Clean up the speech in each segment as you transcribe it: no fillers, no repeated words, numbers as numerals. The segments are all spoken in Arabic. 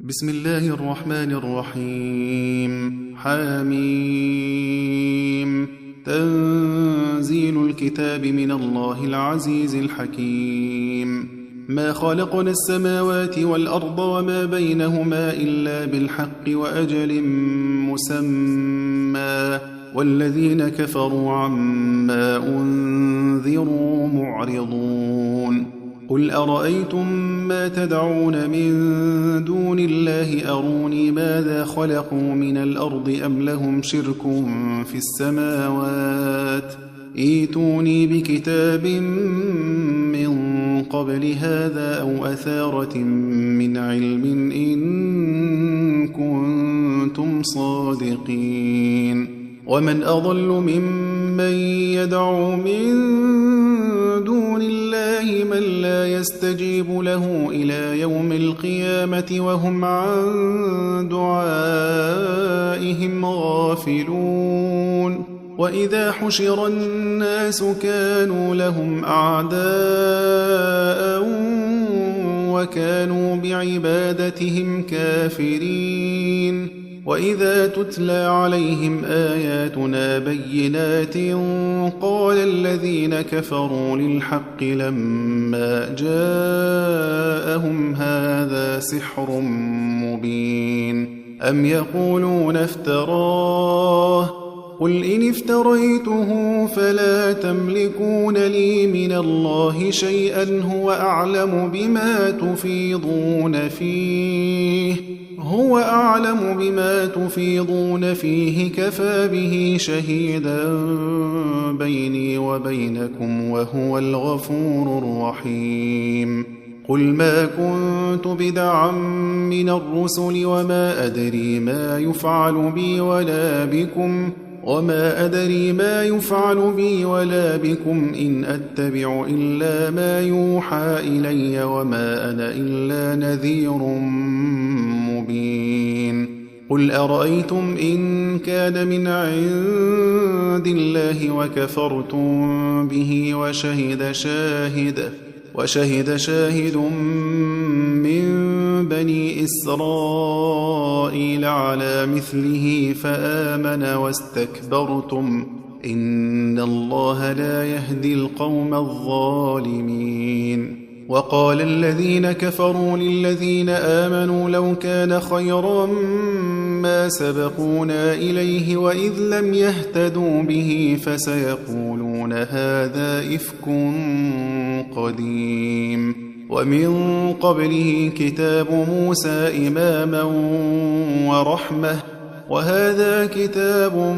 بسم الله الرحمن الرحيم. حميم. تنزيل الكتاب من الله العزيز الحكيم. ما خلقنا السماوات والأرض وما بينهما إلا بالحق وأجل مسمى، والذين كفروا عما أنذروا معرضون. قل أرأيتم ما تدعون من دون الله أروني ماذا خلقوا من الأرض أم لهم شرك في السماوات؟ ائتوني بكتاب من قبل هذا أو أثارة من علم إن كنتم صادقين. ومن أضل ممن يدعو من دون الله من لا يستجيب له إلى يوم القيامة وهم عن دعائهم غافلون. وإذا حشر الناس كانوا لهم أعداء وكانوا بعبادتهم كافرين. وإذا تتلى عليهم آياتنا بينات قال الذين كفروا للحق لما جاءهم هذا سحر مبين أم يقولون افتراه قل إن افتريته فلا تملكون لي من الله شيئا هو أعلم بما تفيضون فيه كفى به شهيدا بيني وبينكم وهو الغفور الرحيم. قل ما كنت بدعا من الرسل وما أدري ما يفعل بي ولا بكم إن أتبع إلا ما يوحى إلي وما أنا إلا نذير مبين. قل أرأيتم إن كان من عند الله وكفرتم به وشهد شاهد من بني إسرائيل على مثله فآمن واستكبرتم إن الله لا يهدي القوم الظالمين. وقال الذين كفروا للذين آمنوا لو كان خيرا ما سبقونا إليه وإذ لم يهتدوا به فسيقولون هذا إفك قديم. ومن قبله كتاب موسى إماما ورحمة وهذا كتاب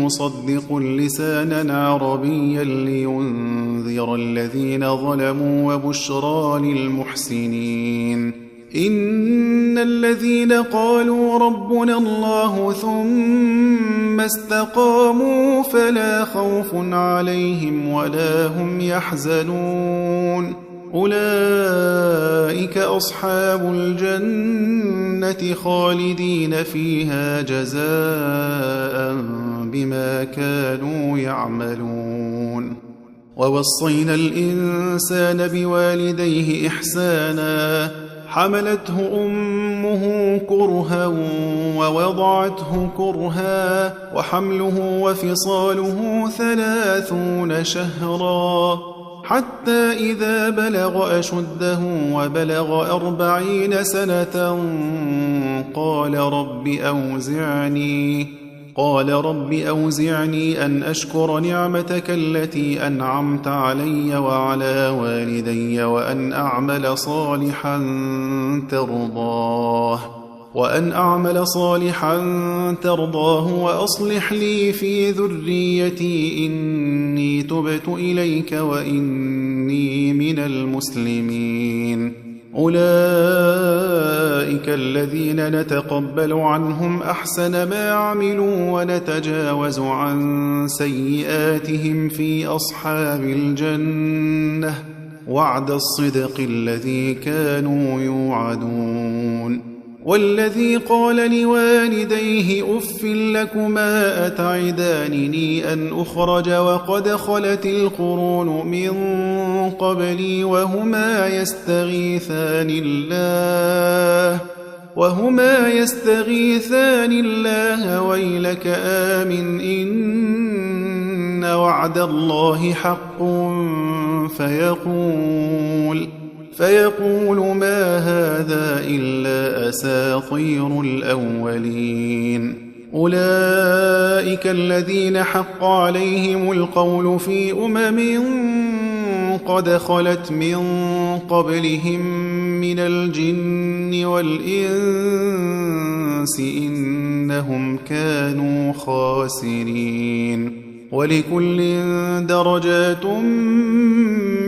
مصدق لسانا عربيا لينذر الذين ظلموا وبشرى للمحسنين. إن الذين قالوا ربنا الله ثم استقاموا فلا خوف عليهم ولا هم يحزنون أولئك أصحاب الجنة خالدين فيها جزاء بما كانوا يعملون. ووصينا الإنسان بوالديه إحسانا حملته أمه كرها ووضعته كرها وحمله وفصاله 30 شهرا حتى إذا بلغ أشده وبلغ 40 سنة قال رب أوزعني أن أشكر نعمتك التي أنعمت علي وعلى والدي وأن أعمل صالحا ترضاه وأصلح لي في ذريتي إني تبت إليك وإني من المسلمين. أولئك الذين نتقبل عنهم أحسن ما عملوا ونتجاوز عن سيئاتهم في أصحاب الجنة وعد الصدق الذي كانوا يوعدون. والذي قال لوالديه أف لكما أتعدانني أن أخرج وقد خلت القرون من قبلي وهما يستغيثان الله وهما يستغيثان الله ويلك آمن إن وعد الله حق فيقول ما هذا إلا أساطير الأولين. أولئك الذين حق عليهم القول في قد خلت من قبلهم من الجن والإنس إنهم كانوا خاسرين. ولكل درجات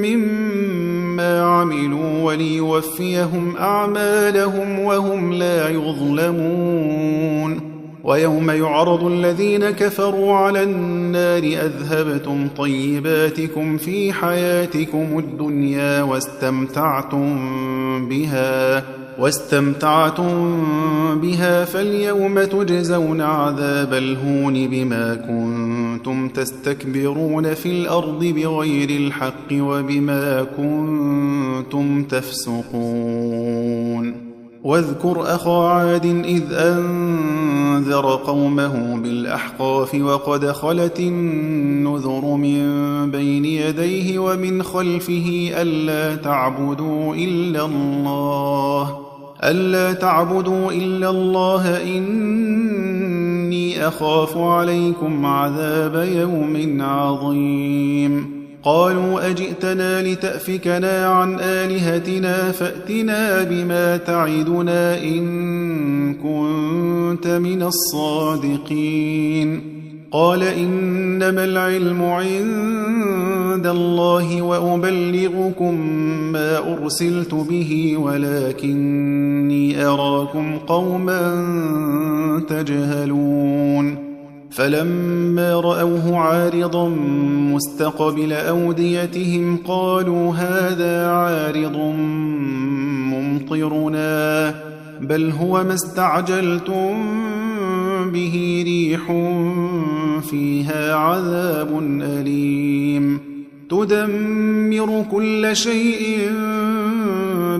مما عملوا وليوفيهم أعمالهم وهم لا يظلمون. ويوم يعرض الذين كفروا على النار أذهبتم طيباتكم في حياتكم الدنيا واستمتعتم بها فاليوم تجزون عذاب الهون بما كنتم تستكبرون في الأرض بغير الحق وبما كنتم تفسقون. واذكر أخا عاد إذ أنذر قومه بالأحقاف وقد خلت النذر من بين يديه ومن خلفه ألا تعبدوا إلا الله إني أخاف عليكم عذاب يوم عظيم. قالوا أجئتنا لتأفكنا عن آلهتنا فأتنا بما تعدنا إن كنت من الصادقين. قال إنما العلم عند الله وأبلغكم ما أرسلت به ولكني أراكم قوما تجهلون. فلما رأوه عارضا مستقبل أوديتهم قالوا هذا عارض ممطرنا بل هو ما استعجلتم به ريح فيها عذاب أليم تدمر كل شيء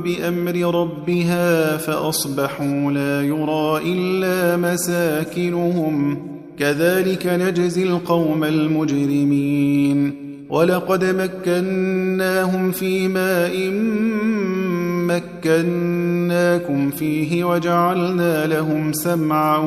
بأمر ربها فأصبحوا لا يرى إلا مساكنهم كذلك نجزي القوم المجرمين. ولقد مكناهم في ماء مكناكم فيه وجعلنا لهم سمعا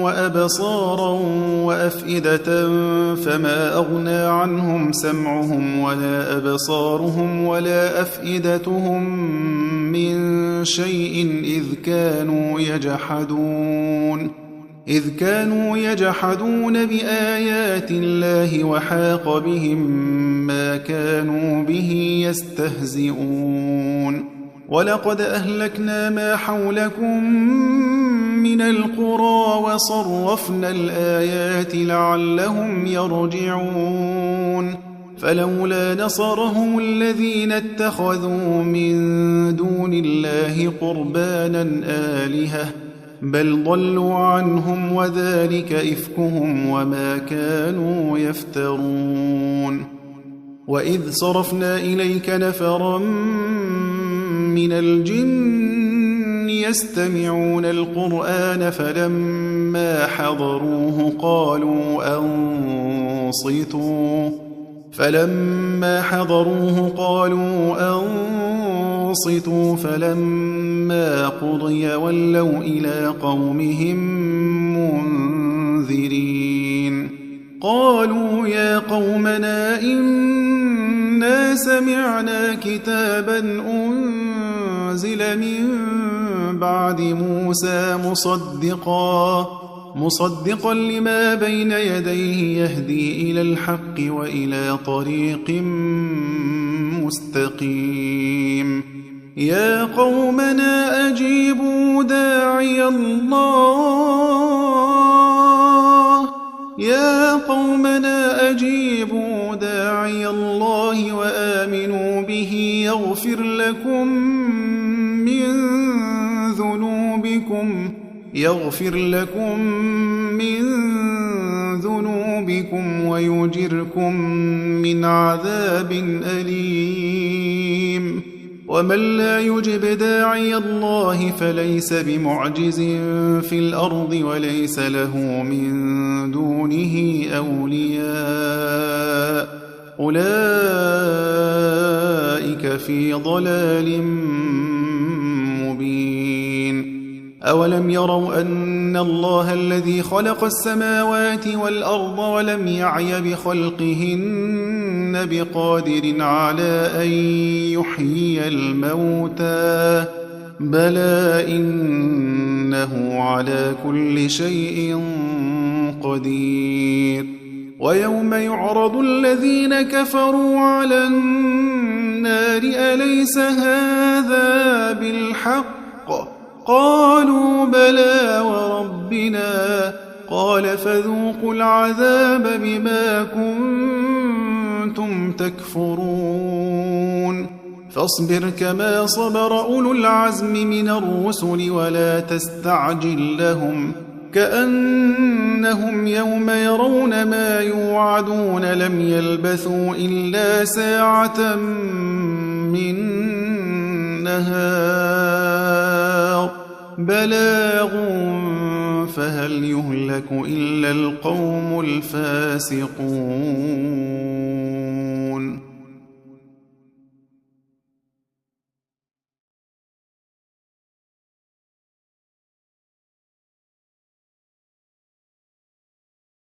وأبصارا وأفئدة فما أغنى عنهم سمعهم ولا أبصارهم ولا أفئدتهم من شيء إذ كانوا يجحدون بآيات الله وحاق بهم ما كانوا به يستهزئون. ولقد أهلكنا ما حولكم من القرى وصرفنا الآيات لعلهم يرجعون. فلولا نصرهم الذين اتخذوا من دون الله قربانا آلهة بل ضلوا عنهم وذلك إفكهم وما كانوا يفترون. وإذ صرفنا إليك نفرا من الجن يستمعون القرآن فلما حضروه قالوا أنصتوا فلما قضي ولوا إلى قومهم منذرين. قالوا يا قومنا إنا سمعنا كتابا أنزل من بعد موسى مصدقا لما بين يديه يهدي إلى الحق وإلى طريق مستقيم. يا قومنا أجيبوا داعي الله وآمنوا به يغفر لكم من ذنوبكم بكم ويجركم من عذاب أليم ومن لا يجب داعي الله فليس بمعجز في الأرض وليس له من دونه أولياء أولئك في ضلال مبين أولم يروا أن الله الذي خلق السماوات والأرض ولم يعي بخلقهن بقادر على أن يحيي الموتى بلى إنه على كل شيء قدير ويوم يعرض الذين كفروا على النار أليس هذا بالحق قالوا بلى وربنا قال فذوقوا العذاب بما كنتم تكفرون فاصبر كما صبر أولو العزم من الرسل ولا تستعجل لهم كأنهم يوم يرون ما يوعدون لم يلبثوا إلا ساعة من نهار بلاغ فهل يهلك إلا القوم الفاسقون